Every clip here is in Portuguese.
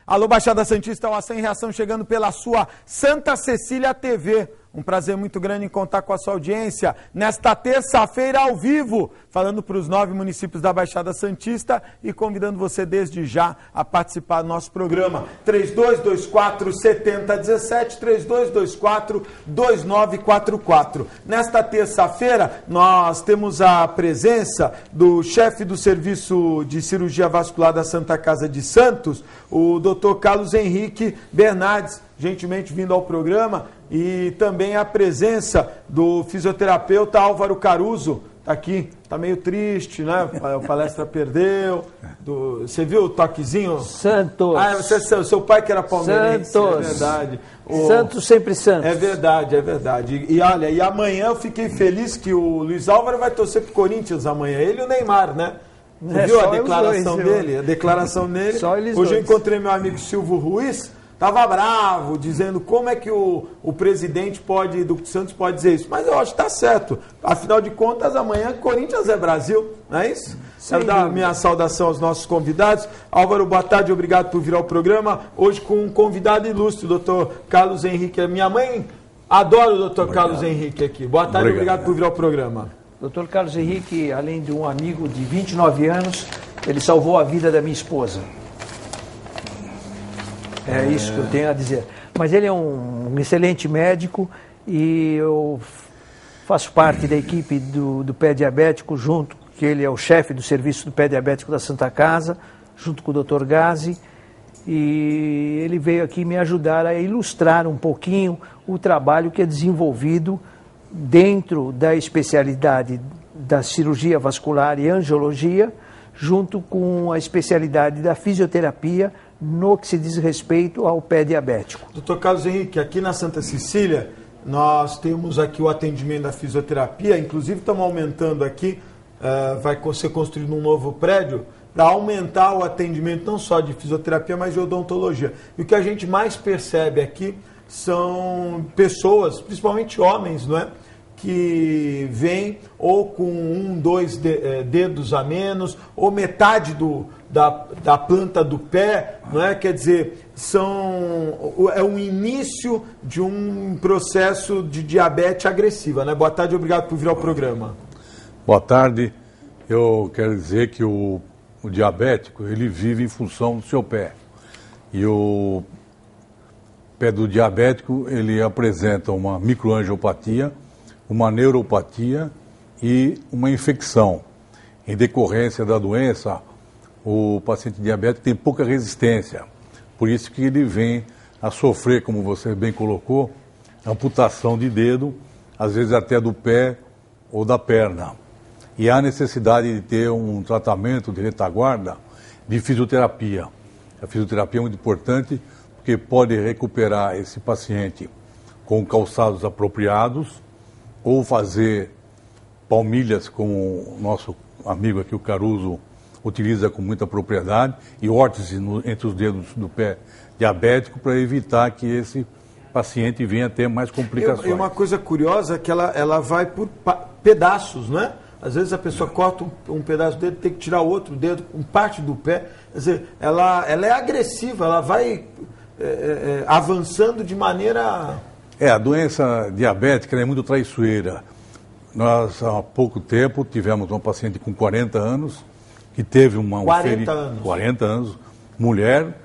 Alô, Baixada Santista, o Ação em Reação chegando pela sua Santa Cecília TV. Um prazer muito grande em contar com a sua audiência nesta terça-feira ao vivo, falando para os 9 municípios da Baixada Santista e convidando você desde já a participar do nosso programa. 3224-7017, 3224-2944. Nesta terça-feira, nós temos a presença do chefe do Serviço de Cirurgia Vascular da Santa Casa de Santos, o Dr. Carlos Henrique Bernardes, gentilmente vindo ao programa, e também a presença do fisioterapeuta Álvaro Caruso, está aqui, está meio triste, né? A palestra perdeu. Você viu o toquezinho? Santos. Ah, seu pai que era palmeirense, Santos. é verdade. Santos sempre Santos. É verdade, é verdade. E olha, e amanhã eu fiquei feliz que o Luiz Álvaro vai torcer pro Corinthians amanhã, ele e o Neymar, né? Você viu a declaração dele? A declaração dele. Hoje eu encontrei meu amigo Silvio Ruiz. Estava bravo, dizendo como é que o presidente do Santos pode dizer isso. Mas eu acho que está certo. Afinal de contas, amanhã Corinthians é Brasil, não é isso? Quero dar minha saudação aos nossos convidados. Álvaro, boa tarde, obrigado por vir ao programa. Hoje com um convidado ilustre, o doutor Carlos Henrique. Minha mãe adora o doutor Carlos Henrique aqui. Boa tarde, obrigado por vir ao programa. Doutor Carlos Henrique, além de um amigo de 29 anos, ele salvou a vida da minha esposa. É isso que eu tenho a dizer. Mas ele é um excelente médico e eu faço parte da equipe do pé diabético, que ele é o chefe do serviço do pé diabético da Santa Casa, junto com o Dr. Gazi, e ele veio aqui me ajudar a ilustrar um pouquinho o trabalho que é desenvolvido dentro da especialidade da cirurgia vascular e angiologia, junto com a especialidade da fisioterapia, no que se diz respeito ao pé diabético. Doutor Carlos Henrique, aqui na Santa Cecília, nós temos aqui o atendimento da fisioterapia, inclusive estamos aumentando aqui, vai ser construído um novo prédio, para aumentar o atendimento não só de fisioterapia, mas de odontologia. E o que a gente mais percebe aqui são pessoas, principalmente homens, não é? Que vêm ou com 2 dedos a menos, ou metade da planta do pé, não é? Quer dizer, é um início de um processo de diabetes agressiva, né? Boa tarde, obrigado por vir ao programa. Boa tarde. Eu quero dizer que o diabético, ele vive em função do seu pé. E o pé do diabético, ele apresenta uma microangiopatia, uma neuropatia e uma infecção. Em decorrência da doença, o paciente diabético tem pouca resistência. Por isso que ele vem a sofrer, como você bem colocou, amputação de dedo, às vezes até do pé ou da perna. E há necessidade de ter um tratamento de retaguarda de fisioterapia. A fisioterapia é muito importante porque pode recuperar esse paciente com calçados apropriados, ou fazer palmilhas, como o nosso amigo aqui, o Caruso, utiliza com muita propriedade, e órtese entre os dedos do pé diabético, para evitar que esse paciente venha a ter mais complicações. E uma coisa curiosa é que ela vai por pedaços, não é? Às vezes a pessoa corta um pedaço do dedo, tem que tirar outro dedo, parte do pé. Quer dizer, ela é agressiva, ela vai avançando de maneira... A doença diabética é muito traiçoeira. Nós, há pouco tempo, tivemos uma paciente com 40 anos, que teve 40 anos, mulher,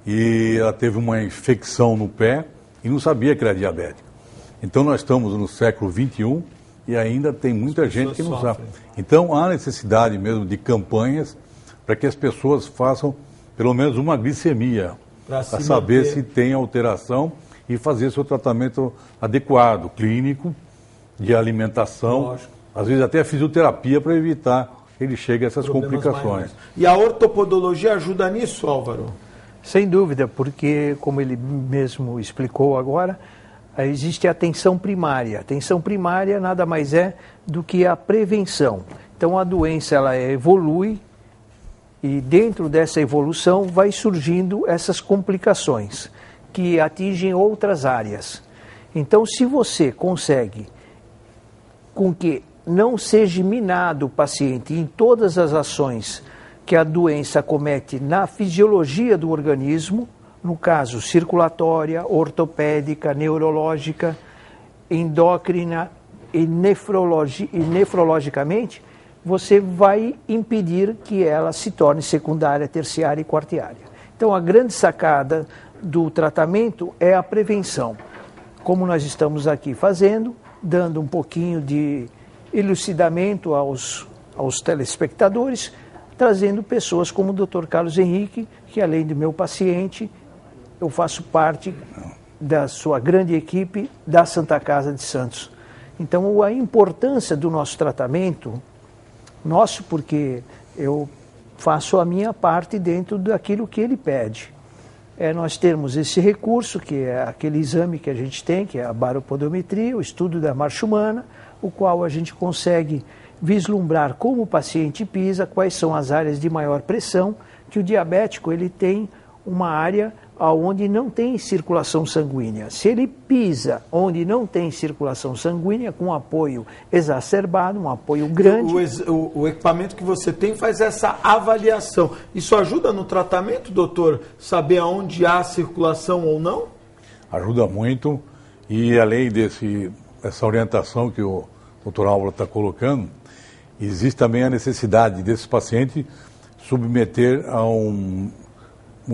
e ela teve uma infecção no pé e não sabia que era diabética. Então nós estamos no século XXI e ainda tem muita gente que não sabe. Então há necessidade mesmo de campanhas para que as pessoas façam pelo menos uma glicemia, para saber se tem alteração e fazer seu tratamento adequado, clínico, de alimentação, lógico, às vezes até a fisioterapia, para evitar que ele chegue a essas complicações. Maiores. E a ortopodologia ajuda nisso, Álvaro? Sem dúvida, porque, como ele mesmo explicou agora, existe a atenção primária. A atenção primária nada mais é do que a prevenção. Então a doença ela evolui e dentro dessa evolução vai surgindo essas complicações que atingem outras áreas. Então, se você consegue com que não seja minado o paciente em todas as ações que a doença comete na fisiologia do organismo, no caso circulatória, ortopédica, neurológica, endócrina e nefrologicamente, você vai impedir que ela se torne secundária, terciária e quartiária. Então, a grande sacada do tratamento é a prevenção, como nós estamos aqui fazendo, dando um pouquinho de elucidamento aos telespectadores, trazendo pessoas como o Dr. Carlos Henrique, que além do meu paciente, eu faço parte da sua grande equipe da Santa Casa de Santos. Então, a importância do nosso tratamento, porque eu faço a minha parte dentro daquilo que ele pede. Nós termos esse recurso, que é aquele exame que a gente tem, que é a baropodometria, o estudo da marcha humana, o qual a gente consegue vislumbrar como o paciente pisa, quais são as áreas de maior pressão, que o diabético ele tem uma área onde não tem circulação sanguínea. Se ele pisa onde não tem circulação sanguínea, com apoio exacerbado, um apoio grande... O equipamento que você tem faz essa avaliação. Isso ajuda no tratamento, doutor? Saber aonde há circulação ou não? Ajuda muito. E além dessa orientação que o doutor Álvaro está colocando, existe também a necessidade desse paciente submeter a um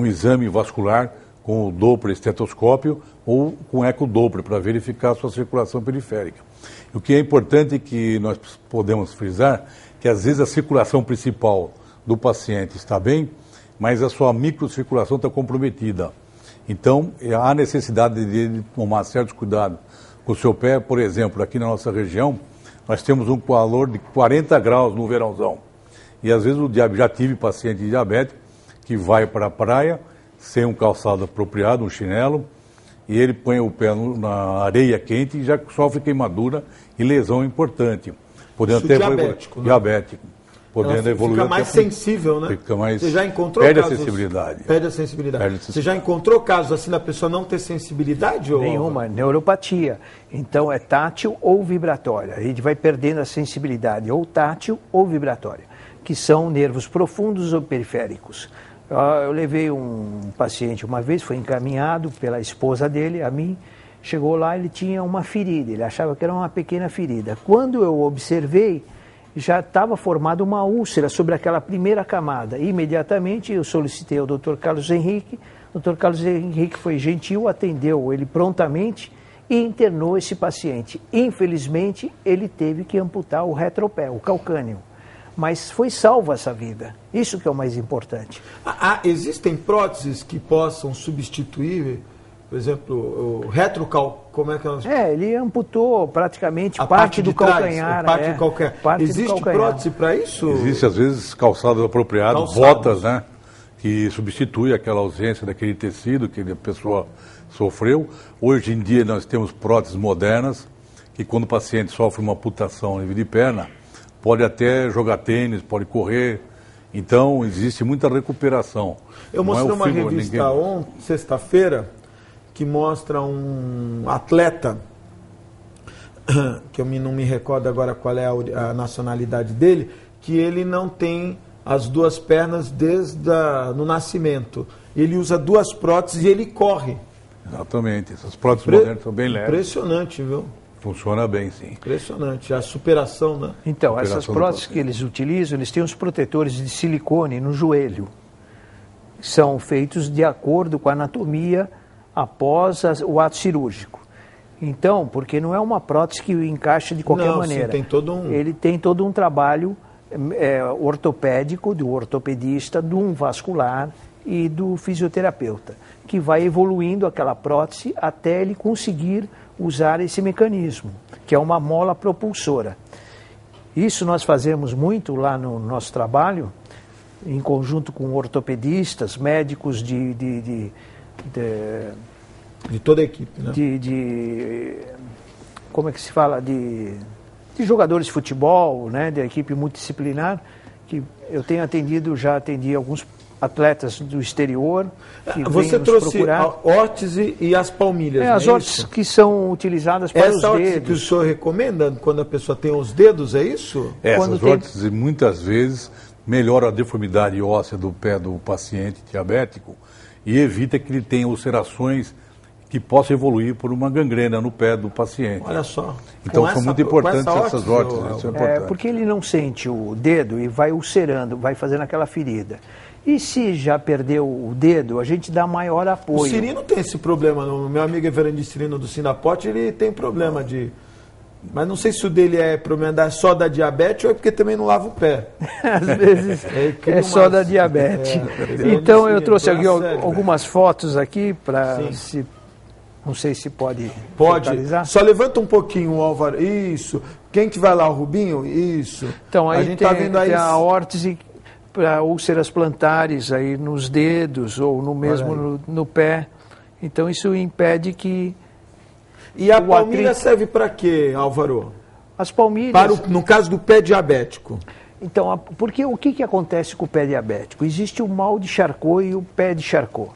exame vascular com o Doppler estetoscópio ou com ecodoppler para verificar a sua circulação periférica. O que é importante que nós podemos frisar que às vezes a circulação principal do paciente está bem, mas a sua microcirculação está comprometida. Então, há necessidade de ele tomar certos cuidados com o seu pé. Por exemplo, aqui na nossa região, nós temos um calor de 40 graus no verãozão. E às vezes já tive paciente diabético que vai para a praia sem um calçado apropriado, um chinelo, e ele põe o pé na areia quente e já sofre queimadura e lesão importante. Podendo Isso até diabético, né? Diabético. Podendo evoluir. Fica mais sensível, né? Fica mais... Você já encontrou perde casos... a sensibilidade. Perde a sensibilidade. Você já encontrou casos assim da pessoa não ter sensibilidade? Nenhuma, neuropatia. Então é tátil ou vibratória. A gente vai perdendo a sensibilidade, ou tátil ou vibratória, que são nervos profundos ou periféricos. Eu levei um paciente uma vez, foi encaminhado pela esposa dele, a mim, chegou lá, ele tinha uma ferida, ele achava que era uma pequena ferida. Quando eu observei, já estava formada uma úlcera sobre aquela primeira camada. Imediatamente eu solicitei ao Dr. Carlos Henrique, o Dr. Carlos Henrique foi gentil, atendeu ele prontamente e internou esse paciente. Infelizmente, ele teve que amputar o retropé, o calcâneo. Mas foi salva essa vida. Isso que é o mais importante. Existem próteses que possam substituir, por exemplo, o retrocal... Como é que nós... ele amputou praticamente parte do calcanhar. Parte do calcanhar. Existe prótese para isso? Existe, às vezes, calçado apropriado, botas, né? Que substitui aquela ausência daquele tecido que a pessoa sofreu. Hoje em dia nós temos próteses modernas, que quando o paciente sofre uma amputação a nível de perna, pode até jogar tênis, pode correr. Então, existe muita recuperação. Eu mostrei uma revista sexta-feira, que mostra um atleta, que eu não me recordo agora qual é a nacionalidade dele, que ele não tem as duas pernas desde no nascimento. Ele usa duas próteses e ele corre. Exatamente. Essas próteses modernas são bem leves. Impressionante, viu? Funciona bem, sim. Impressionante, a superação, né? Então, essas próteses que eles utilizam, eles têm os protetores de silicone no joelho. São feitos de acordo com a anatomia após o ato cirúrgico. Então, porque não é uma prótese que encaixa de qualquer maneira. Sim, tem todo um... Ele tem todo um trabalho ortopédico, do ortopedista, do vascular e do fisioterapeuta, que vai evoluindo aquela prótese até ele conseguir usar esse mecanismo, que é uma mola propulsora. Isso nós fazemos muito lá no nosso trabalho, em conjunto com ortopedistas, médicos de toda a equipe, né? Como é que se fala? De jogadores de futebol, né? Da equipe multidisciplinar, que eu tenho atendido, já atendi alguns atletas do exterior que Você trouxe a órtese e as palmilhas, as órteses que são utilizadas para os dedos. Essa órtese que o senhor recomenda quando a pessoa tem os dedos, é isso? Essas órteses muitas vezes melhoram a deformidade óssea do pé do paciente diabético e evita que ele tenha ulcerações que possam evoluir por uma gangrena no pé do paciente. Olha só. Então são muito importantes essas órteses. Isso é importante. Porque ele não sente o dedo e vai ulcerando, vai fazendo aquela ferida. E se já perdeu o dedo, a gente dá maior apoio. O Cirino tem esse problema. O meu amigo Everandi Cirino do Sinapote, ele tem problema de... Mas não sei se o dele é problema só da diabetes ou é porque também não lava o pé. Às vezes só da diabetes. Então eu trouxe aqui algumas fotos aqui para se... Não sei se pode focalizar. Só levanta um pouquinho, Álvaro. Isso. Quem que vai lá, o Rubinho? Isso. Então aí a gente está vendo aí a órtese para úlceras plantares aí nos dedos ou no mesmo no pé. Então isso impede que... E a palmilha serve para quê, Álvaro? As palmilhas... No caso do pé diabético. Então, porque o que acontece com o pé diabético? Existe o mal de Charcot e o pé de Charcot.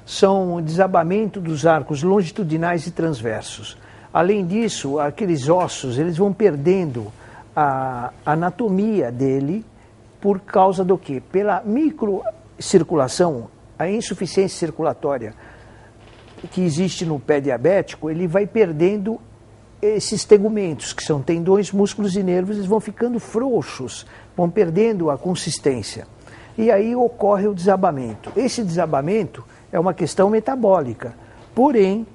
São o desabamento dos arcos longitudinais e transversos. Além disso, aqueles ossos eles vão perdendo a anatomia dele por causa do quê? Pela microcirculação, a insuficiência circulatória que existe no pé diabético, ele vai perdendo esses tegumentos, que são tendões, músculos e nervos, eles vão ficando frouxos, vão perdendo a consistência. E aí ocorre o desabamento. Esse desabamento é uma questão metabólica, porém,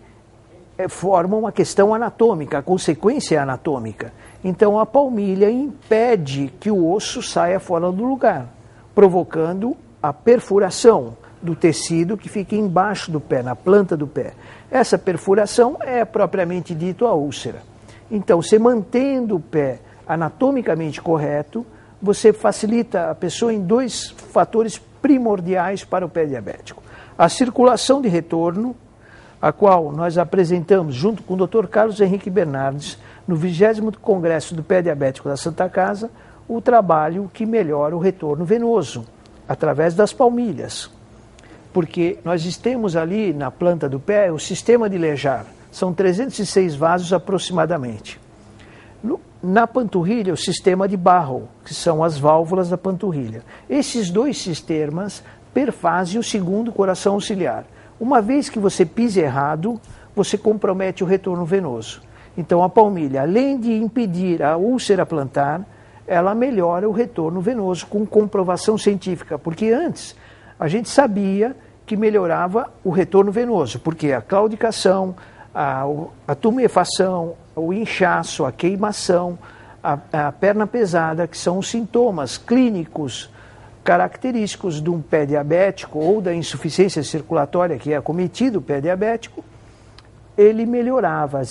forma uma questão anatômica, a consequência é anatômica. Então, a palmilha impede que o osso saia fora do lugar, provocando a perfuração do tecido que fica embaixo do pé, na planta do pé. Essa perfuração é propriamente dito a úlcera. Então, você mantendo o pé anatomicamente correto, você facilita a pessoa em dois fatores primordiais para o pé diabético. A circulação de retorno, a qual nós apresentamos junto com o Dr. Carlos Henrique Bernardes, no 20º Congresso do Pé Diabético da Santa Casa, o trabalho que melhora o retorno venoso, através das palmilhas. Porque nós temos ali na planta do pé o sistema de Lejar, são 306 vasos aproximadamente. Na panturrilha, o sistema de Barrow, que são as válvulas da panturrilha. Esses dois sistemas perfazem o segundo coração auxiliar. Uma vez que você pise errado, você compromete o retorno venoso. Então a palmilha, além de impedir a úlcera plantar, ela melhora o retorno venoso com comprovação científica, porque antes a gente sabia que melhorava o retorno venoso, porque a claudicação, a tumefação, o inchaço, a queimação, a perna pesada, que são os sintomas clínicos característicos de um pé diabético ou da insuficiência circulatória que é acometido o pé diabético, ele melhorava,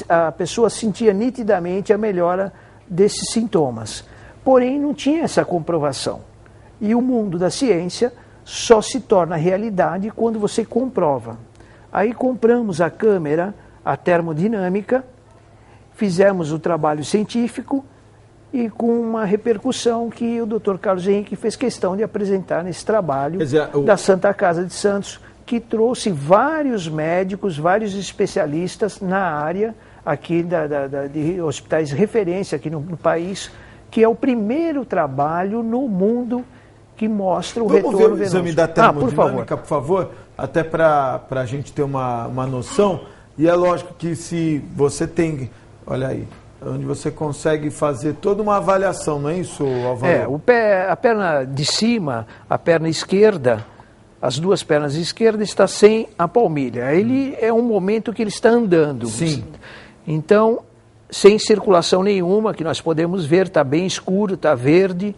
a pessoa sentia nitidamente a melhora desses sintomas. Porém, não tinha essa comprovação. E o mundo da ciência só se torna realidade quando você comprova. Aí compramos a câmera, a termodinâmica, fizemos o trabalho científico e com uma repercussão que o Dr. Carlos Henrique fez questão de apresentar nesse trabalho da Santa Casa de Santos, que trouxe vários médicos, vários especialistas na área aqui de hospitais de referência aqui no país, que é o primeiro trabalho no mundo que mostra o retorno venoso. Vamos ver o exame da termodinâmica, por favor, até para a gente ter uma noção. E é lógico que se você tem, olha aí, onde você consegue fazer toda uma avaliação, não é isso, Álvaro? A perna de cima, a perna esquerda, as duas pernas esquerdas está sem a palmilha. Ele é um momento que ele está andando. Sim. Então, sem circulação nenhuma, que nós podemos ver, está bem escuro, está verde.